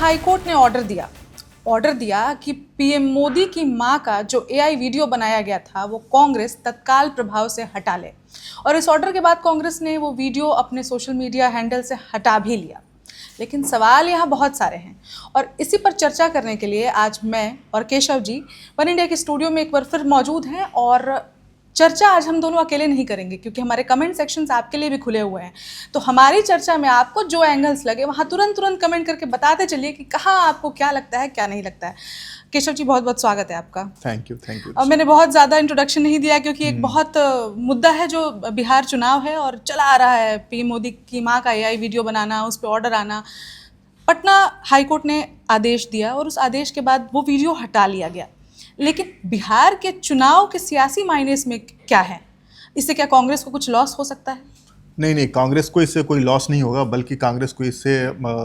High court ने order दिया कि पीएम मोदी की मां का जो एआई वीडियो बनाया गया था वो कांग्रेस तत्काल प्रभाव से हटा ले। और इस ऑर्डर के बाद कांग्रेस ने वो वीडियो अपने सोशल मीडिया हैंडल से हटा भी लिया। लेकिन सवाल यहाँ बहुत सारे हैं और इसी पर चर्चा करने के लिए आज मैं और केशव जी वन इंडिया के स्टूडियो में एक बार फिर मौजूद हैं। और चर्चा आज हम दोनों अकेले नहीं करेंगे क्योंकि हमारे कमेंट सेक्शंस आपके लिए भी खुले हुए हैं। तो हमारी चर्चा में आपको जो एंगल्स लगे वहाँ तुरंत कमेंट करके बताते चलिए कि कहाँ आपको क्या लगता है क्या नहीं लगता है। केशव जी बहुत बहुत स्वागत है आपका। Thank you. और मैंने बहुत ज़्यादा इंट्रोडक्शन नहीं दिया क्योंकि एक बहुत मुद्दा है जो बिहार चुनाव है और चला आ रहा है पीएम मोदी की मां का एआई वीडियो बनाना, उस पर ऑर्डर आना। पटना हाईकोर्ट ने आदेश दिया और उस आदेश के बाद वो वीडियो हटा लिया गया। लेकिन बिहार के चुनाव के सियासी मायने में क्या है? इससे क्या कांग्रेस को कुछ लॉस हो सकता है? नहीं, कांग्रेस को इससे कोई लॉस नहीं होगा, बल्कि कांग्रेस को इससे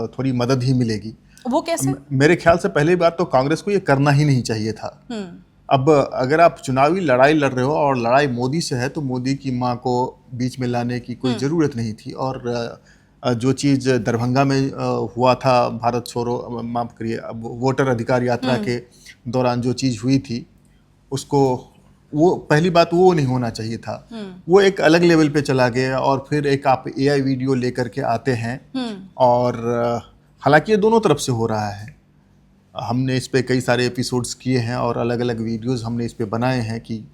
थोड़ी मदद ही मिलेगी। वो कैसे? मेरे ख्याल से पहली बात तो कांग्रेस को ये करना ही नहीं चाहिए था। अब अगर आप चुनावी लड़ाई लड़ रहे हो और लड़ाई मोदी से है तो मोदी की मां को बीच में लाने की कोई ज़रूरत नहीं थी। और जो चीज़ दरभंगा में हुआ था, भारत छोड़ो, माफ़ करिए, वोटर अधिकार यात्रा के दौरान जो चीज़ हुई थी, उसको वो पहली बात वो नहीं होना चाहिए था। वो एक अलग लेवल पे चला गया और फिर एक आप एआई वीडियो लेकर के आते हैं। और हालांकि ये दोनों तरफ से हो रहा है। हमने इस पे कई सारे एपिसोड्स किए हैं और अलग अलग वीडियोस हमने इस पे बनाए हैं कि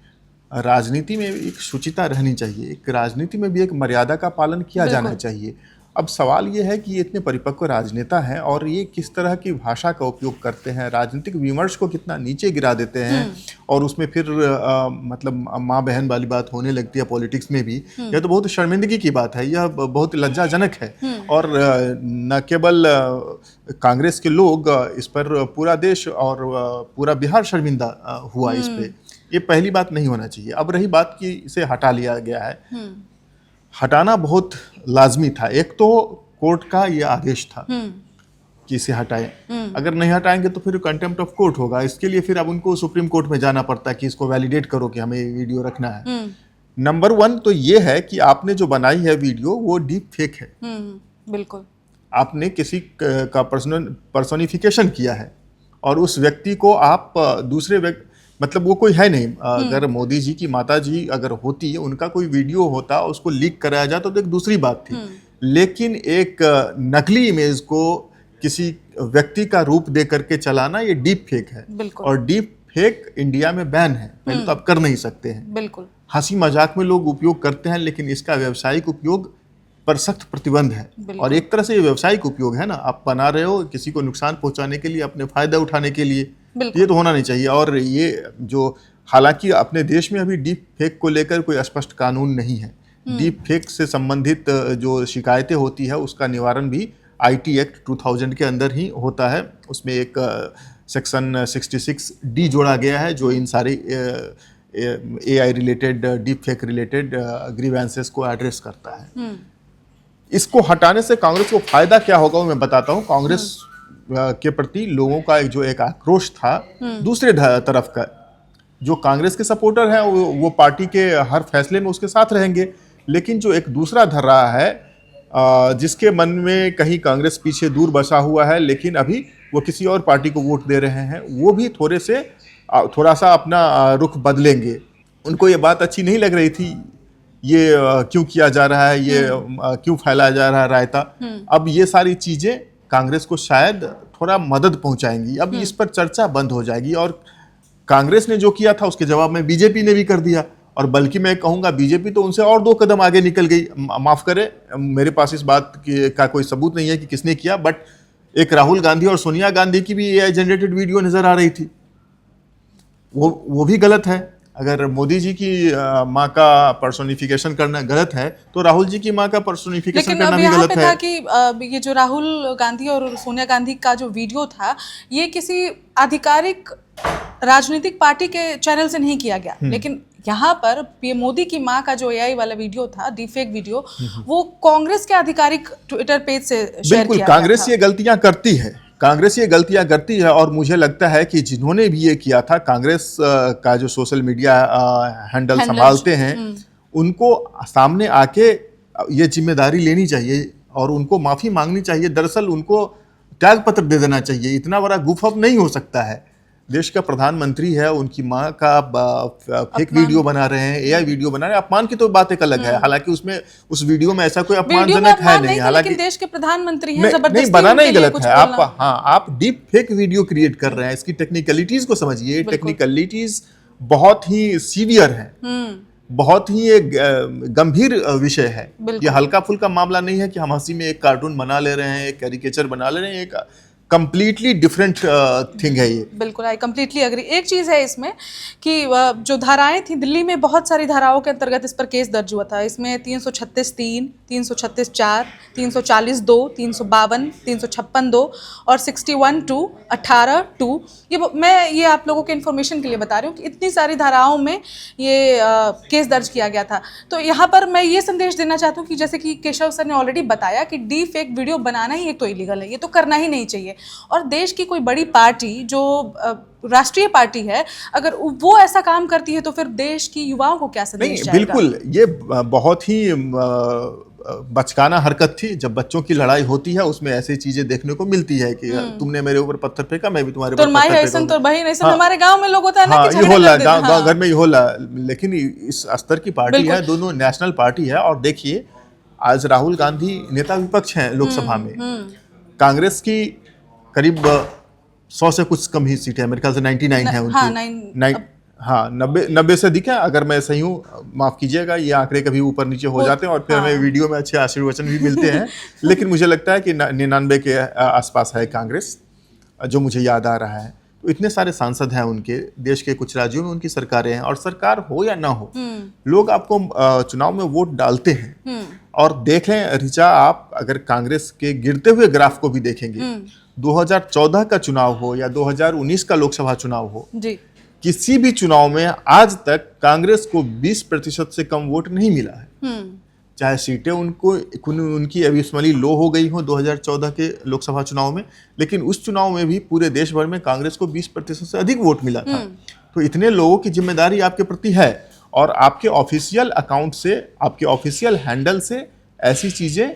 राजनीति में एक शुचिता रहनी चाहिए, एक राजनीति में भी एक मर्यादा का पालन किया जाना चाहिए। अब सवाल ये है कि ये इतने परिपक्व राजनेता हैं और ये किस तरह की भाषा का उपयोग करते हैं, राजनीतिक विमर्श को कितना नीचे गिरा देते हैं और उसमें फिर मतलब माँ बहन वाली बात होने लगती है पॉलिटिक्स में भी। यह तो बहुत शर्मिंदगी की बात है, यह बहुत लज्जाजनक है। और न केवल कांग्रेस के लोग, इस पर पूरा देश और पूरा बिहार शर्मिंदा हुआ इस पे। ये पहली बात नहीं होना चाहिए। अब रही बात कि इसे हटा लिया गया है, हटाना बहुत लाजमी था। एक तो कोर्ट का ये आदेश था कि इसे हटाएं। अगर नहीं हटाएंगे तो फिर कंटेम्प्ट ऑफ कोर्ट होगा। इसके लिए फिर अब उनको सुप्रीम कोर्ट में जाना पड़ता है कि इसको वैलिडेट करो कि हमें वीडियो रखना है। नंबर 1 तो ये है कि आपने जो बनाई है वीडियो वो डीप फेक है। बिल्कुल, आपने किसी का पर्सोनिफिकेशन किया है और उस व्यक्ति को आप दूसरे व्यक्ति, मतलब वो कोई है नहीं। अगर मोदी जी की माता जी अगर होती, उनका कोई वीडियो होता, उसको लीक कराया जाता तो एक दूसरी बात थी। लेकिन एक नकली इमेज को किसी व्यक्ति का रूप दे करके चलाना, ये डीप फेक है। और डीप फेक इंडिया में बैन है, पहले तो आप कर नहीं सकते हैं। बिल्कुल, हंसी मजाक में लोग उपयोग करते हैं, लेकिन इसका व्यावसायिक उपयोग पर सख्त प्रतिबंध है। और एक तरह से ये व्यावसायिक उपयोग है ना, आप बना रहे हो किसी को नुकसान पहुंचाने के लिए, अपने फायदा उठाने के लिए, ये तो होना नहीं चाहिए। और ये जो, हालांकि अपने देश में अभी डीप फेक को लेकर कोई स्पष्ट कानून नहीं है। डीप फेक से संबंधित जो शिकायतें होती है उसका निवारण भी आईटी एक्ट 2000 के अंदर ही होता है। उसमें एक सेक्शन 66D जोड़ा गया है जो इन सारी AI related, deep fake related grievances को एड्रेस करता है। इसको हटाने से कांग्रेस को फायदा क्या होगा वो मैं बताता हूँ। कांग्रेस के प्रति लोगों का एक आक्रोश था। दूसरे तरफ का जो कांग्रेस के सपोर्टर हैं वो पार्टी के हर फैसले में उसके साथ रहेंगे, लेकिन जो एक दूसरा धर रहा है जिसके मन में कहीं कांग्रेस पीछे दूर बसा हुआ है लेकिन अभी वो किसी और पार्टी को वोट दे रहे हैं, वो भी थोड़ा सा अपना रुख बदलेंगे। उनको ये बात अच्छी नहीं लग रही थी, ये क्यों किया जा रहा है, ये क्यों फैलाया जा रहा है रायता। अब ये सारी चीजें कांग्रेस को शायद थोड़ा मदद पहुंचाएंगी। अब इस पर चर्चा बंद हो जाएगी और कांग्रेस ने जो किया था उसके जवाब में बीजेपी ने भी कर दिया। और बल्कि मैं कहूंगा बीजेपी तो उनसे और 2 कदम आगे निकल गई। माफ करें, मेरे पास इस बात का कोई सबूत नहीं है कि किसने किया, बट एक राहुल गांधी और सोनिया गांधी की भी एआई जनरेटेड वीडियो नजर आ रही थी। वो भी गलत है। अगर मोदी जी की माँ का पर्सोनिफिकेशन करना गलत है तो राहुल जी की माँ का पर्सोनिफिकेशन करना भी गलत है। कि ये जो राहुल गांधी और सोनिया गांधी का जो वीडियो था, ये किसी आधिकारिक राजनीतिक पार्टी के चैनल से नहीं किया गया। लेकिन यहाँ पर पीएम मोदी की माँ का जो एआई वाला वीडियो था, डीफेक वीडियो, वो कांग्रेस के आधिकारिक ट्विटर पेज से शेयर किया गया। कांग्रेस ये गलतियां करती है, कांग्रेस ये गलतियां करती है और मुझे लगता है कि जिन्होंने भी ये किया था, कांग्रेस का जो सोशल मीडिया हैंडल संभालते हैं, उनको सामने आके ये जिम्मेदारी लेनी चाहिए और उनको माफ़ी मांगनी चाहिए। दरअसल उनको त्याग पत्र दे देना चाहिए। इतना बड़ा गुफअप नहीं हो सकता है। देश का प्रधानमंत्री है, उनकी माँ का फेक वीडियो बना रहे हैं, एआई वीडियो बना रहे हैं। अपमान की तो बात एक अलग है, हालांकि उसमें उस वीडियो में ऐसा कोई अपमानजनक है नहीं। हालांकि देश के प्रधानमंत्री हैं, नहीं, बनाना ही गलत है। आप डीप फेक वीडियो क्रिएट कर रहे हैं, इसकी टेक्निकलिटीज को समझिए। टेक्निकलिटीज बहुत ही सीवियर है, बहुत ही एक गंभीर विषय है। ये हल्का फुल्का मामला नहीं है कि हम हंसी में एक कार्टून बना ले रहे हैं, एक कैरिकेचर बना ले रहे हैं। एक कंप्लीटली डिफरेंट थिंग है ये। बिल्कुल, आई कंप्लीटली एग्री। एक चीज़ है इसमें कि जो धाराएं थी, दिल्ली में बहुत सारी धाराओं के अंतर्गत इस पर केस दर्ज हुआ था। इसमें 336(3), 336(4), 340(2), 352, 356(2) और 61(2), 18(2). ये आप लोगों के इन्फॉर्मेशन के लिए बता रही हूँ कि इतनी सारी धाराओं में ये केस दर्ज किया गया था। तो यहाँ पर मैं ये संदेश देना चाहती हूँ कि जैसे कि केशव सर ने ऑलरेडी बताया कि डी फेक वीडियो बनाना ही एक तो इलीगल है, ये तो करना ही नहीं चाहिए। और देश की कोई बड़ी पार्टी जो राष्ट्रीय पार्टी है, अगर वो ऐसा काम करती है तो फिर देश की युवाओं को क्या संदेश जाएगा? बिल्कुल, ये बहुत ही बचकाना हरकत थी। जब बच्चों की लड़ाई होती है उसमें ऐसी चीजें देखने को मिलती है कि तुमने मेरे ऊपर पत्थर फेंका, मैं भी तुम्हारे ऊपर पत्थर फेंकूंगा। तो भाई नहीं, हमारे गांव में लोग होता है ना कि ये होला गांव घर में ये होला। लेकिन इस स्तर की पार्टी है, दोनों नेशनल पार्टी है। और देखिए, आज राहुल गांधी नेता विपक्ष हैं लोकसभा में। कांग्रेस की करीब 100 से कुछ कम ही सीटें, मेरे ख्याल से 99 है उनकी। 90 से अधिक है, अगर मैं सही हूँ माफ कीजिएगा। ये आंकड़े कभी ऊपर नीचे हो जाते हैं और फिर हमें वीडियो में अच्छे आशीर्वचन भी मिलते हैं। लेकिन मुझे लगता है कि 99 के आसपास है कांग्रेस, जो मुझे याद आ रहा है। तो इतने सारे सांसद हैं उनके, देश के कुछ राज्यों में उनकी सरकारें हैं। और सरकार हो या ना हो, लोग आपको चुनाव में वोट डालते हैं। और देख लें ऋचा, आप अगर कांग्रेस के गिरते हुए ग्राफ को भी देखेंगे, 2014 का चुनाव हो या 2019 का लोकसभा चुनाव हो जी, किसी भी चुनाव में आज तक कांग्रेस को 20% से कम वोट नहीं मिला है। चाहे सीटें उनकी अविस्मरणीय लो हो गई हो 2014 के लोकसभा चुनाव में, लेकिन उस चुनाव में भी पूरे देश भर में कांग्रेस को 20% से अधिक वोट मिला था। तो इतने लोगों की जिम्मेदारी आपके प्रति है, और आपके ऑफिशियल अकाउंट से, आपके ऑफिशियल हैंडल से ऐसी चीजें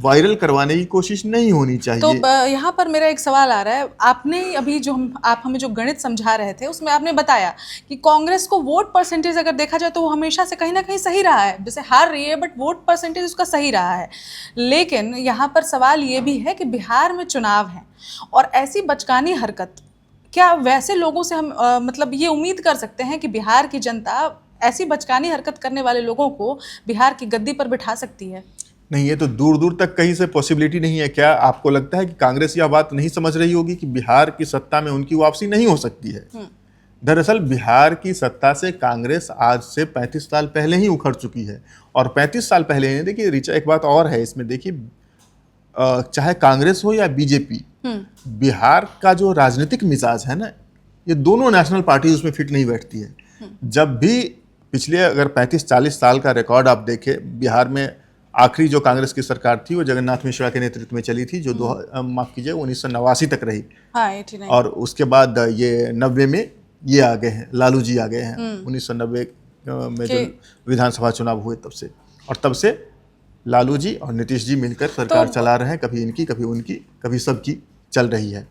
वायरल करवाने की कोशिश नहीं होनी चाहिए। तो यहाँ पर मेरा एक सवाल आ रहा है। आपने अभी आप हमें जो गणित समझा रहे थे उसमें आपने बताया कि कांग्रेस को वोट परसेंटेज अगर देखा जाए तो वो हमेशा से कहीं ना कहीं सही रहा है, जैसे हार रही है बट वोट परसेंटेज उसका सही रहा है। लेकिन यहाँ पर सवाल ये भी है कि बिहार में चुनाव है और ऐसी बचकानी हरकत, क्या वैसे लोगों से हम मतलब ये उम्मीद कर सकते हैं कि बिहार की जनता ऐसी बचकानी हरकत करने वाले लोगों को बिहार की गद्दी पर बिठा सकती है? नहीं, ये तो दूर दूर तक कहीं से पॉसिबिलिटी नहीं है। क्या आपको लगता है कि कांग्रेस यह बात नहीं समझ रही होगी कि बिहार की सत्ता में उनकी वापसी नहीं हो सकती है? दरअसल बिहार की सत्ता से कांग्रेस आज से 35 साल पहले ही उखड़ चुकी है। और 35 साल पहले, देखिए ऋचा, एक बात और है इसमें, देखिए चाहे कांग्रेस हो या बीजेपी, बिहार का जो राजनीतिक मिजाज है ना, ये दोनों नेशनल पार्टी उसमें फिट नहीं बैठती है। जब भी पिछले अगर 35-40 साल का रिकॉर्ड आप देखें, बिहार में आखिरी जो कांग्रेस की सरकार थी वो जगन्नाथ मिश्रा के नेतृत्व में चली थी, जो माफ कीजिए 1989 तक रही। और उसके बाद ये 90 में ये आ गए हैं, लालू जी आ गए हैं 1990 में जो विधानसभा चुनाव हुए तब से। और तब से लालू जी और नीतीश जी मिलकर सरकार चला रहे हैं, कभी इनकी कभी उनकी कभी सबकी चल रही है।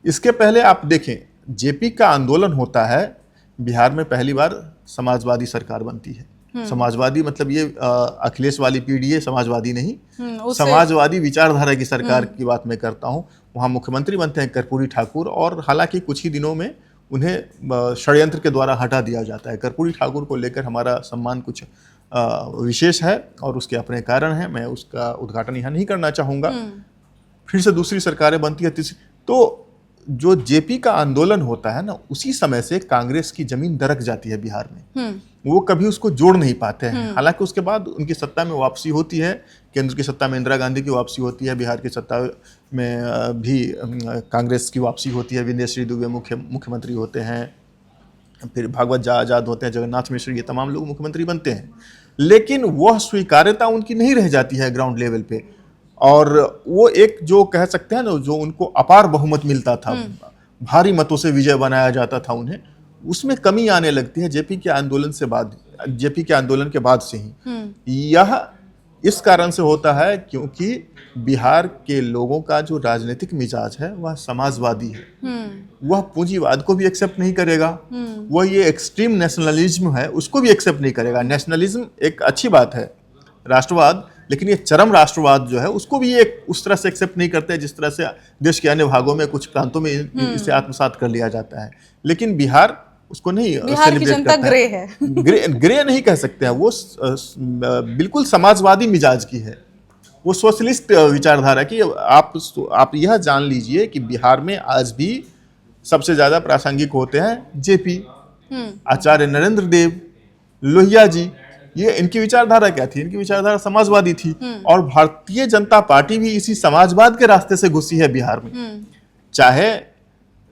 इसके पहले आप देखें, जेपी का आंदोलन होता है, बिहार में पहली बार समाजवादी सरकार बनती है। समाजवादी मतलब ये अखिलेश वाली पीढ़ी है, समाजवादी नहीं, समाजवादी विचारधारा की सरकार की बात मैं करता हूँ। वहाँ मुख्यमंत्री बनते हैं कर्पूरी ठाकुर, और हालांकि कुछ ही दिनों में उन्हें षड्यंत्र के द्वारा हटा दिया जाता है। कर्पूरी ठाकुर को लेकर हमारा सम्मान कुछ विशेष है और उसके अपने कारण हैं, मैं उसका उद्घाटन यहाँ नहीं करना चाहूँगा। फिर से दूसरी सरकारें बनती है, तीसरी। तो जो जेपी का आंदोलन होता है ना, उसी समय से कांग्रेस की जमीन दरक जाती है बिहार में। वो कभी उसको जोड़ नहीं पाते हैं। हालांकि उसके बाद उनकी सत्ता में वापसी होती है, केंद्र की सत्ता में इंदिरा गांधी की वापसी होती है, बिहार की सत्ता में भी कांग्रेस की वापसी होती है। विंध्यश्री दुबे मुख्यमंत्री होते हैं, फिर भागवत झा आजाद होते हैं, जगन्नाथ मिश्र, ये तमाम लोग मुख्यमंत्री बनते हैं। लेकिन वह स्वीकार्यता उनकी नहीं रह जाती है ग्राउंड लेवल पे। और वो एक जो कह सकते हैं ना, जो उनको अपार बहुमत मिलता था, भारी मतों से विजय बनाया जाता था उन्हें, उसमें कमी आने लगती है जेपी के आंदोलन के बाद से ही। यह इस कारण से होता है क्योंकि बिहार के लोगों का जो राजनीतिक मिजाज है वह समाजवादी है। वह पूंजीवाद को भी एक्सेप्ट नहीं करेगा, वह ये एक्सट्रीम नेशनलिज्म है उसको भी एक्सेप्ट नहीं करेगा। नेशनलिज्म एक अच्छी बात है, राष्ट्रवाद, लेकिन ये चरम राष्ट्रवाद जो है उसको भी एक उस तरह से एक्सेप्ट नहीं करते जिस तरह से देश के अन्य भागों में कुछ प्रांतों में इसे आत्मसात कर लिया जाता है। लेकिन बिहार उसको नहीं बिहार की जनता ग्रे है। ग्रे नहीं कह सकते हैं, वो बिल्कुल समाजवादी मिजाज की है, वो सोशलिस्ट विचारधारा की। आप यह जान लीजिए कि बिहार में आज भी सबसे ज्यादा प्रासंगिक होते हैं जेपी, आचार्य नरेंद्र देव, लोहिया जी। ये इनकी विचारधारा क्या थी? इनकी विचारधारा समाजवादी थी, और भारतीय जनता पार्टी भी इसी समाजवाद के रास्ते से घुसी है बिहार में। चाहे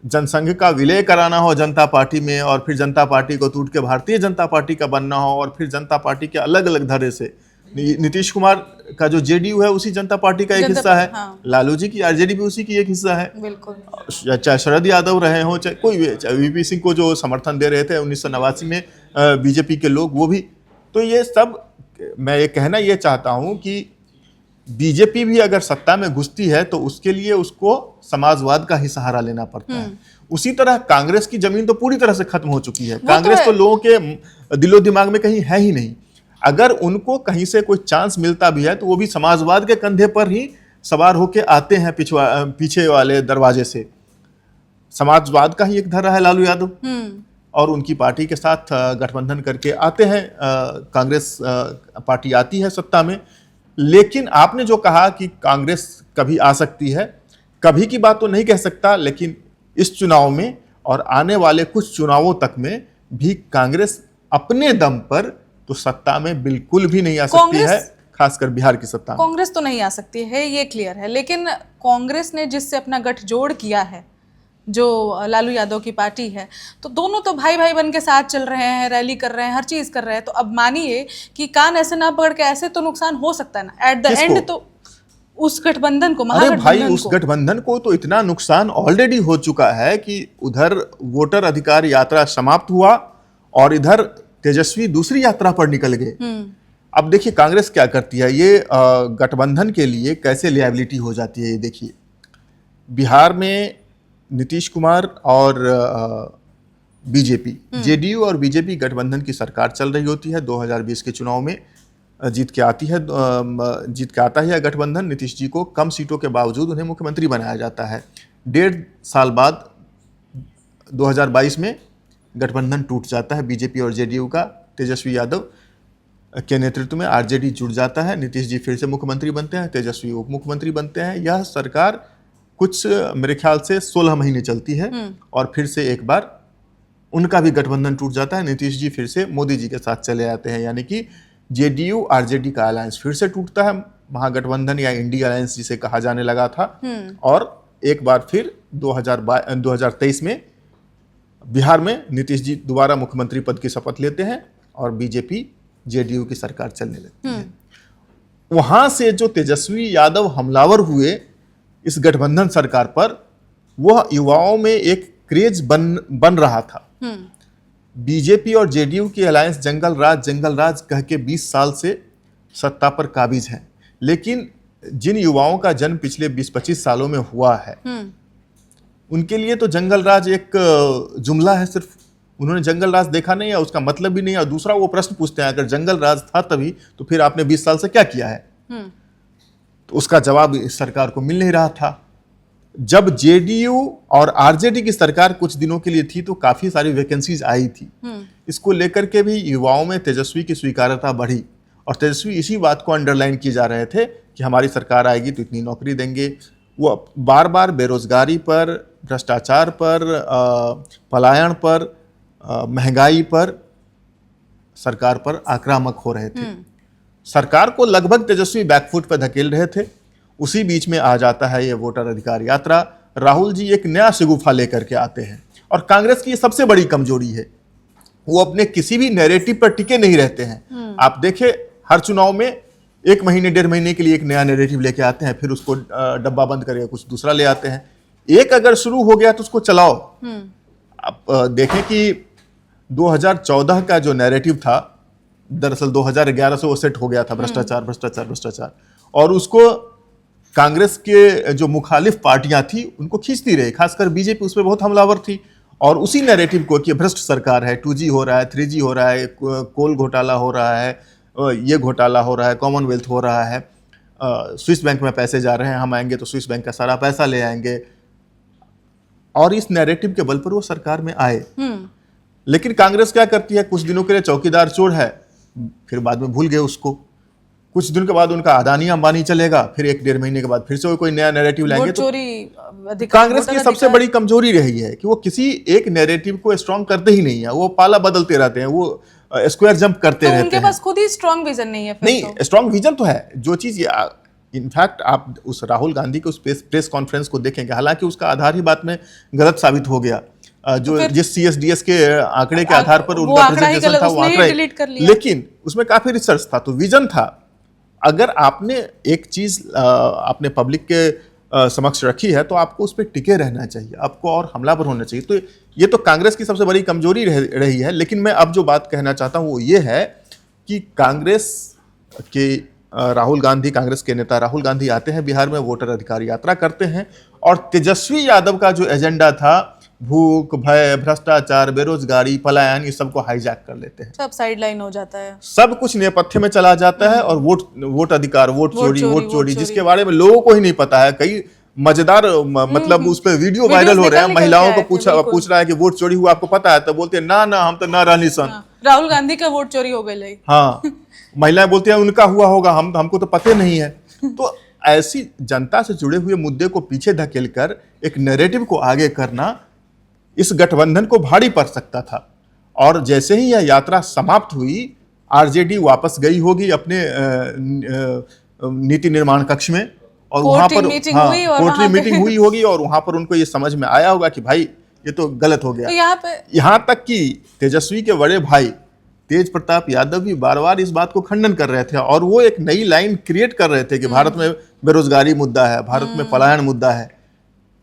जनसंघ का विलय कराना हो जनता पार्टी में, और फिर जनता पार्टी को टूट के भारतीय जनता पार्टी का बनना हो, और फिर जनता पार्टी के अलग अलग धड़े से नीतीश कुमार का जो जेडीयू है उसी जनता पार्टी का एक हिस्सा है, लालू जी की आरजेडी भी उसी की एक हिस्सा है। बिल्कुल। चाहे शरद यादव रहे हो, चाहे कोई भी, चाहे वीपी सिंह को जो समर्थन दे रहे थे 1989 में बीजेपी के लोग, वो भी। तो ये सब मैं ये कहना ये चाहता हूं कि बीजेपी भी अगर सत्ता में घुसती है तो उसके लिए उसको समाजवाद का ही सहारा लेना पड़ता है। उसी तरह कांग्रेस की जमीन तो पूरी तरह से खत्म हो चुकी है। कांग्रेस तो लोगों के दिलो दिमाग में कहीं है ही नहीं। अगर उनको कहीं से कोई चांस मिलता भी है तो वो भी समाजवाद के कंधे पर ही सवार होके आते हैं पीछे वाले दरवाजे से। समाजवाद का ही एक धरा है लालू यादव, और उनकी पार्टी के साथ गठबंधन करके आते हैं। कांग्रेस पार्टी आती है सत्ता में। लेकिन आपने जो कहा कि कांग्रेस कभी आ सकती है, कभी की बात तो नहीं कह सकता, लेकिन इस चुनाव में और आने वाले कुछ चुनावों तक में भी कांग्रेस अपने दम पर तो सत्ता में बिल्कुल भी नहीं आ सकती है, खासकर बिहार की सत्ता में। कांग्रेस तो नहीं आ सकती है, ये क्लियर है। लेकिन कांग्रेस ने जिससे अपना गठजोड़ किया है, जो लालू यादव की पार्टी है, तो दोनों तो भाई भाई बन के साथ चल रहे हैं, रैली कर रहे हैं, हर चीज कर रहे हैं। तो अब मानिए कि कान ऐसे ना पकड़ के, ऐसे तो नुकसान हो सकता है ना एट द एंड। तो उस गठबंधन को, अरे भाई, उस गठबंधन को तो इतना नुकसान ऑलरेडी हो चुका है कि उधर वोटर अधिकार यात्रा समाप्त हुआ और इधर तेजस्वी दूसरी यात्रा पर निकल गए। अब देखिए कांग्रेस क्या करती है, ये गठबंधन के लिए कैसे लिएबिलिटी हो जाती है। ये देखिए बिहार में नीतीश कुमार और बीजेपी, जेडीयू और बीजेपी गठबंधन की सरकार चल रही होती है। 2020 के चुनाव में जीत के आता है गठबंधन। नीतीश जी को कम सीटों के बावजूद उन्हें मुख्यमंत्री बनाया जाता है। 1.5 साल बाद 2022 में गठबंधन टूट जाता है बीजेपी और जेडीयू का। तेजस्वी यादव के नेतृत्व में आरजेडी जुड़ जाता है। नीतीश जी फिर से मुख्यमंत्री बनते हैं, तेजस्वी उप मुख्यमंत्री बनते हैं। यह सरकार कुछ मेरे ख्याल से 16 महीने चलती है और फिर से एक बार उनका भी गठबंधन टूट जाता है। नीतीश जी फिर से मोदी जी के साथ चले आते हैं, यानी कि जेडीयू आरजेडी का अलायंस फिर से टूटता है। महागठबंधन या इंडिया अलायंस जिसे कहा जाने लगा था। और एक बार फिर 2023 में बिहार में नीतीश जी दोबारा मुख्यमंत्री पद की शपथ लेते हैं और बीजेपी जेडीयू की सरकार चलने लगती है। वहां से जो तेजस्वी यादव हमलावर हुए इस गठबंधन सरकार पर, वह युवाओं में एक क्रेज बन रहा था। बीजेपी और जेडीयू की अलायंस जंगल राज कह के 20 साल से सत्ता पर काबिज है। लेकिन जिन युवाओं का जन्म पिछले 20-25 सालों में हुआ है, उनके लिए तो जंगल राज एक जुमला है सिर्फ। उन्होंने जंगल राज देखा नहीं है, उसका मतलब भी नहीं है। और दूसरा वो प्रश्न पूछते हैं, अगर जंगल राज था तभी तो फिर आपने 20 साल से क्या किया है? तो उसका जवाब इस सरकार को मिल नहीं रहा था। जब जेडीयू और आरजेडी की सरकार कुछ दिनों के लिए थी तो काफी सारी वैकेंसीज आई थी। इसको लेकर के भी युवाओं में तेजस्वी की स्वीकार्यता बढ़ी और तेजस्वी इसी बात को अंडरलाइन किए जा रहे थे कि हमारी सरकार आएगी तो इतनी नौकरी देंगे। वो बार बार बेरोजगारी पर, भ्रष्टाचार पर, पलायन पर, महंगाई पर सरकार पर आक्रामक हो रहे थे। सरकार को लगभग तेजस्वी बैकफुट पर धकेल रहे थे। उसी बीच में आ जाता है ये वोटर अधिकार यात्रा। राहुल जी एक नया शगुफा लेकर के आते हैं और कांग्रेस की ये सबसे बड़ी कमजोरी है, वो अपने किसी भी नैरेटिव पर टिके नहीं रहते हैं। आप देखें हर चुनाव में 1 महीने 1.5 महीने के लिए एक नया नैरेटिव लेके आते हैं, फिर उसको डब्बा बंद करके कुछ दूसरा ले आते हैं। एक अगर शुरू हो गया तो उसको चलाओ। आप देखें कि 2014 का जो नैरेटिव था, दरअसल 2011 से वो सेट हो गया था, भ्रष्टाचार भ्रष्टाचार भ्रष्टाचार, और उसको कांग्रेस के जो मुखालिफ पार्टियां थी उनको खींचती रही, खासकर बीजेपी उस पर बहुत हमलावर थी, और उसी नैरेटिव को कि भ्रष्ट सरकार है, 2G हो रहा है, 3G हो रहा है, कोल घोटाला हो रहा है, ये घोटाला हो रहा है, कॉमनवेल्थ हो रहा है, स्विस बैंक में पैसे जा रहे हैं, हम आएंगे तो स्विस बैंक का सारा पैसा ले आएंगे, और इस नैरेटिव के बल पर वो सरकार में आए। लेकिन कांग्रेस क्या करती है, कुछ दिनों के लिए चौकीदार चोर है, फिर बाद में भूल गए उसको, कुछ दिन के बाद उनका अदानी अंबानी चलेगा, फिर 1-1.5 महीने के बाद फिर से कोई नया नैरेटिव लाएंगे। तो कांग्रेस की सबसे बड़ी कमजोरी रही है कि वो किसी एक नैरेटिव को स्ट्रांग करते ही नहीं है, वो पाला बदलते रहते हैं, वो स्क्वायर जंप करते रहते हैं। उनके पास खुद ही स्ट्रांग विजन नहीं है। नहीं, स्ट्रांग विजन तो है, जो चीज इनफैक्ट आप उस राहुल गांधी के उस प्रेस कॉन्फ्रेंस को देखेंगे, हालांकि उसका आधार ही बाद में गलत साबित हो गया, जो जिस CSDS के आंकड़े के आधार पर उनका प्रेजेंटेशन था वो आंकड़ा, लेकिन उसमें काफी रिसर्च था, तो विजन था। अगर आपने एक चीज आपने पब्लिक के समक्ष रखी है तो आपको उस पर टिके रहना चाहिए, आपको और हमलावर होना चाहिए। तो ये तो कांग्रेस की सबसे बड़ी कमजोरी रही है। लेकिन मैं अब जो बात कहना चाहता हूं वो ये है कि कांग्रेस के राहुल गांधी, कांग्रेस के नेता राहुल गांधी आते हैं बिहार में, वोटर अधिकार यात्रा करते हैं, और तेजस्वी यादव का जो एजेंडा था, भूख, भय, भ्रष्टाचार, बेरोजगारी, पलायन, ये सबको हाईजैक कर लेते हैं, सब साइडलाइन हो जाता है, सब कुछ नेपथ्य में चला जाता है, और वोट अधिकार, वोट चोरी जिसके बारे में लोगों को ही नहीं पता है। कई मजेदार मतलब उस पर वीडियो वायरल हो रहे हैं, महिलाओं को पूछ रहा है कि वोट चोरी हुआ आपको पता है, तो बोलते हैं ना हम तो ना रहनी सन, राहुल गांधी का वोट चोरी हो गई। हाँ, महिलाएं बोलती हैं उनका हुआ होगा, हमको तो पता नहीं है। तो ऐसी जनता से जुड़े हुए मुद्दे को पीछे धकेलकर एक नैरेटिव को आगे करना इस गठबंधन को भारी पड़ सकता था। और जैसे ही यह यात्रा समाप्त हुई, आरजेडी वापस गई होगी अपने नीति निर्माण कक्ष में, और वहां पर कोर्टरी मीटिंग हुई होगी, और वहां पर उनको ये समझ में आया होगा कि भाई ये तो गलत हो गया। तो यहाँ तक कि तेजस्वी के बड़े भाई तेज प्रताप यादव भी बार बार इस बात को खंडन कर रहे थे, और वो एक नई लाइन क्रिएट कर रहे थे कि भारत में बेरोजगारी मुद्दा है, भारत में पलायन मुद्दा है।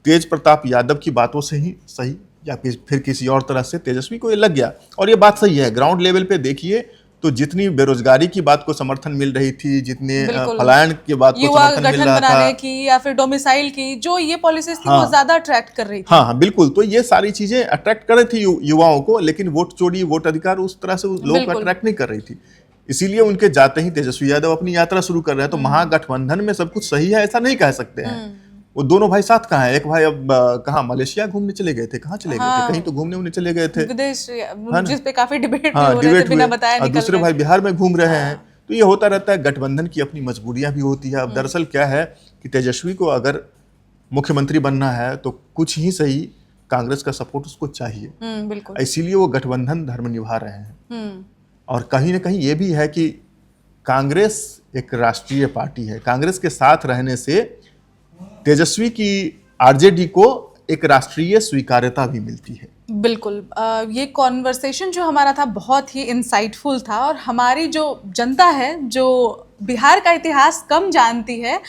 तेज प्रताप यादव की बातों से ही सही या फिर किसी और तरह से तेजस्वी को ये लग गया, और ये बात सही है। ग्राउंड लेवल पे देखिए तो जितनी बेरोजगारी की बात को समर्थन मिल रही थी, जितने पलायन की बात को समर्थन मिल रहा था, की या फिर डोमिसाइल की जो ये पॉलिसीज थी, वो ज्यादा अट्रैक्ट कर रही थी। हाँ, बिल्कुल। तो ये सारी चीजें अट्रैक्ट कर रही थी युवाओं को, लेकिन वोट चोरी, वोट अधिकार उस तरह से लोगों को अट्रैक्ट नहीं कर रही थी। इसीलिए उनके जाते ही तेजस्वी यादव अपनी यात्रा शुरू कर रहे हैं। तो महागठबंधन में सब कुछ सही है ऐसा नहीं कह सकते हैं। वो दोनों भाई साथ कहाँ है? एक भाई अब कहाँ मलेशिया घूमने चले गए थे, कहाँ चले गए थे, कहीं तो घूमने चले गए थे विदेश, जिस पे काफी डिबेट हो रहे थे, बिना बताए निकल दूसरे भाई बिहार में घूम रहे हैं। तो ये होता रहता है, गठबंधन की अपनी मजबूरियां भी होती है। अब दरअसल क्या है कि तेजस्वी को अगर मुख्यमंत्री बनना है तो कुछ ही सही कांग्रेस का सपोर्ट उसको चाहिए, इसीलिए वो गठबंधन धर्म निभा रहे हैं। और कहीं ना कहीं ये भी है कि कांग्रेस एक राष्ट्रीय पार्टी है, कांग्रेस के साथ रहने से तेजस्वी की आरजेडी को एक राष्ट्रीय स्वीकार्यता भी मिलती है। बिल्कुल। ये कॉन्वर्सेशन जो हमारा था बहुत ही इंसाइटफुल था, और हमारी जो जनता है जो बिहार का इतिहास कम जानती है,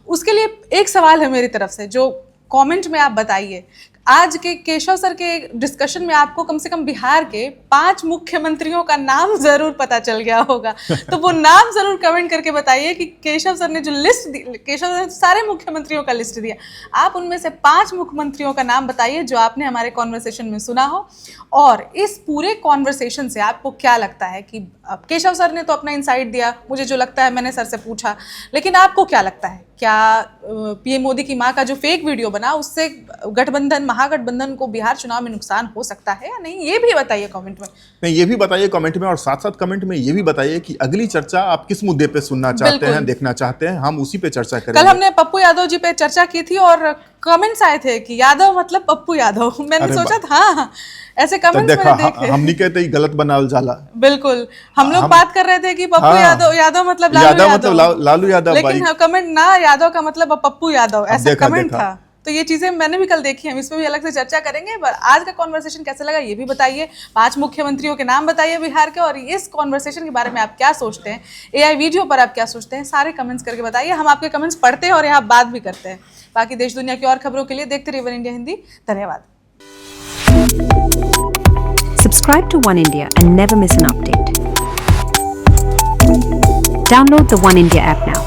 उसके लिए एक सवाल है मेरी तरफ से, जो कमेंट में आप बताइए। आज के केशव सर के डिस्कशन में आपको कम से कम बिहार के 5 मुख्यमंत्रियों का नाम जरूर पता चल गया होगा, तो वो नाम जरूर कमेंट करके बताइए कि केशव सर ने जो लिस्ट दी, केशव सर ने सारे मुख्यमंत्रियों का लिस्ट दिया, आप उनमें से 5 मुख्यमंत्रियों का नाम बताइए जो आपने हमारे कॉन्वर्सेशन में सुना हो। और इस पूरे कॉन्वर्सेशन से आपको क्या लगता है कि केशव सर ने तो अपना इंसाइट दिया, मुझे जो लगता है मैंने सर से पूछा, लेकिन आपको क्या लगता है, क्या पीएम मोदी की मां का जो फेक वीडियो बना उससे गठबंधन, महागठबंधन को बिहार चुनाव में नुकसान हो सकता है या नहीं, ये भी बताइए कमेंट में। नहीं, ये भी बताइए कमेंट में, और साथ साथ कमेंट में ये भी बताइए कि अगली चर्चा आप किस मुद्दे पे सुनना चाहते हैं, देखना चाहते हैं, हम उसी पे चर्चा करेंगे। कल हमने पप्पू यादव जी पे चर्चा की थी और कमेंट्स आए थे कि यादव मतलब पप्पू यादव। मैंने सोचा था हाँ, ऐसे कमेंट्स मैंने देखे। हम नहीं कहते ही गलत बनावल जाला। बिल्कुल, हम लोग बात कर रहे थे कि पप्पू यादव मतलब लालू यादव, लेकिन कमेंट ना यादव का मतलब पप्पू यादव, ऐसा कमेंट था। तो ये चीजें मैंने भी कल देखी हैं, इस पे भी अलग से चर्चा करेंगे। पर आज का कॉन्वर्सेशन कैसा लगा ये भी बताइए, 5 मुख्यमंत्रियों के नाम बताइए बिहार के, और इस कॉन्वर्सेशन के बारे में आप क्या सोचते हैं, एआई वीडियो पर आप क्या सोचते हैं, सारे कमेंट्स करके बताइए। हम आपके कमेंट्स पढ़ते हैं और यहाँ बात भी करते हैं। बाकी देश दुनिया की और खबरों के लिए देखते रहिए वन इंडिया हिंदी। धन्यवाद। Subscribe to One India and never miss an update. Download the One India app now.